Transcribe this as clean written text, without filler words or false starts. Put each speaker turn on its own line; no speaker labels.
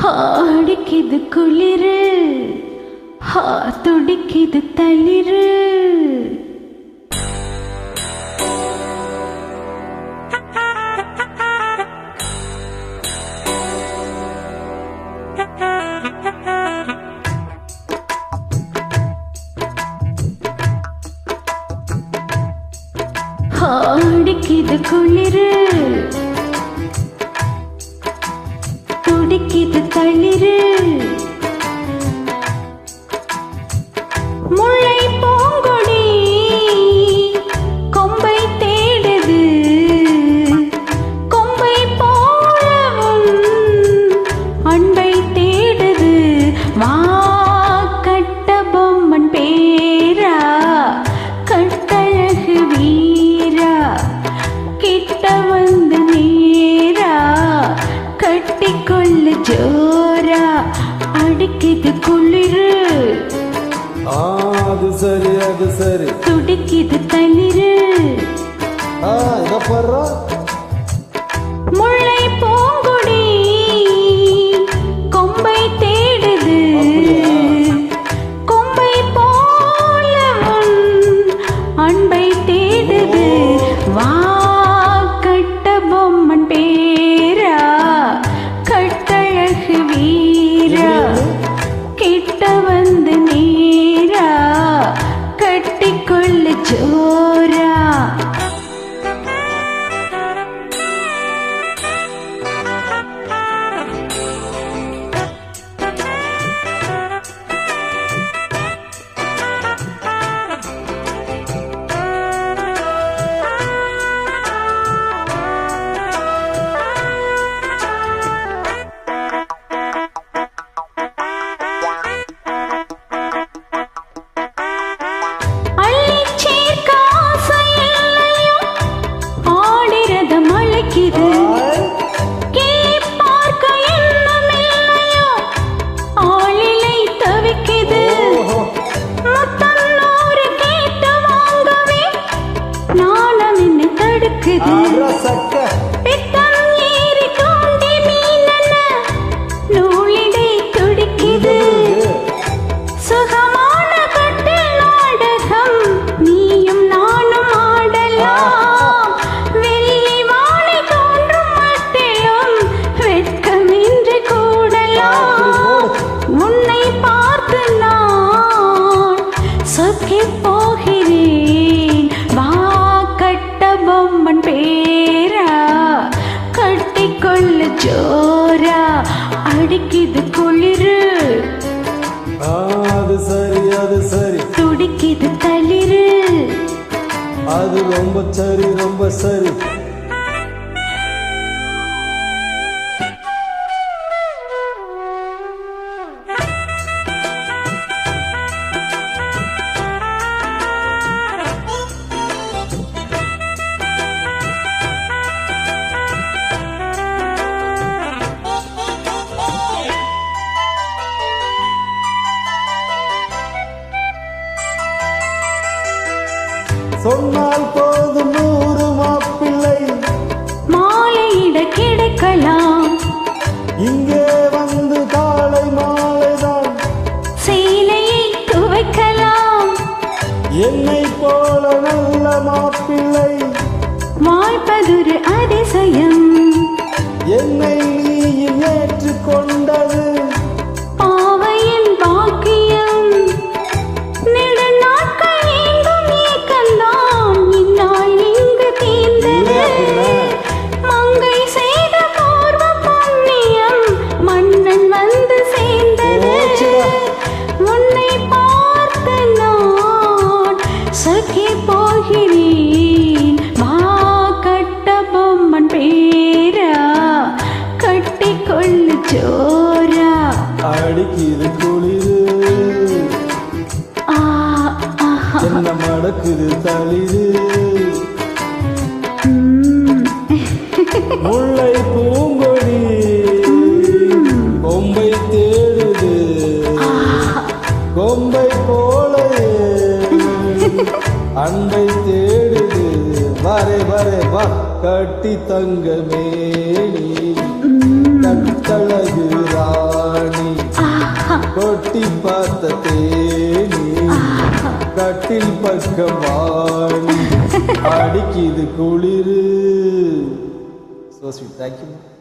அடிக்குது குளிரு, துடிக்குது தளிரு. அடிக்குது குளிரு, துடிக்குது தளிரு. முல்லை பூங்கொடி கொம்பை தேடுது, கொம்பை போலவும் அன்பை தேடுது. வா கட்ட பொம்மன் பேரா, கட்டழகு வீரா, கிட்ட வந்து நேரா, கட்டிக்கொள்ளு ஜோரா. அடிக்குது குளிரு,
அது சரி அது சரி,
துடிக்குது தளிரு. முல்லை பூங்குடி கொம்பை தேடுது, கொம்பை போலவும் அன்பை தேடுது. வா கட்ட பொம்மன் பேரா, கட்டழகு வீரா, கிட்ட வந்து நேரா, கட்டிக்கொள்ளு ஜோரா. போகிறேன் வா கட்ட பொம்மன் பேரா, கட்டிக்கொள்ளு ஜோரா. அடிக்குது குளிரு,
அது சரி அது சரி,
துடிக்குது தளிரு.
அது ரொம்ப சரி ரொம்ப சரி. சொன்னால் போதும் 100 மாப்பிள்ளை
மாலையிட கிடைக்கலாம்.
இங்கே வந்து காலை மாலைதான்
சேலையை துவைக்கலாம்.
என்னை போல நல்ல மாப்பிள்ளை
வாழ்ப்பதொரு அதிசயம்.
என்னை நீயும் ஏற்றுக்கொண்டது
பாவையின் பாக்கியம். நெடுநாட்கள் எங்கும் ஏக்கந்தான், இந்நாள் இங்கு தீர்ந்தது. மங்கை செய்த பூர்வ புண்ணியம், மன்னன் வந்து சேர்ந்தது. உன்னை பார்த்து நான் சகி போகிறேன். வா கட்ட பொம்மன் பேரா, கட்டிக்கொள்ளு ஜோரா.
அடிக்குது குளிரு, என்ன மடக்குது தளிரு. முல்லை பூங்கொடி கொம்பை தேடுது, கொம்பை போல அன்பை தேடுது. வரே வரே வா கட்டி தங்கமே நீ கட்டழகு ராணி
ஆஹா
கொட்டி பார்த்த தேனி கட்டில் பக்கமாணி அடிக்குது குளிரு. So sweet. Thank you.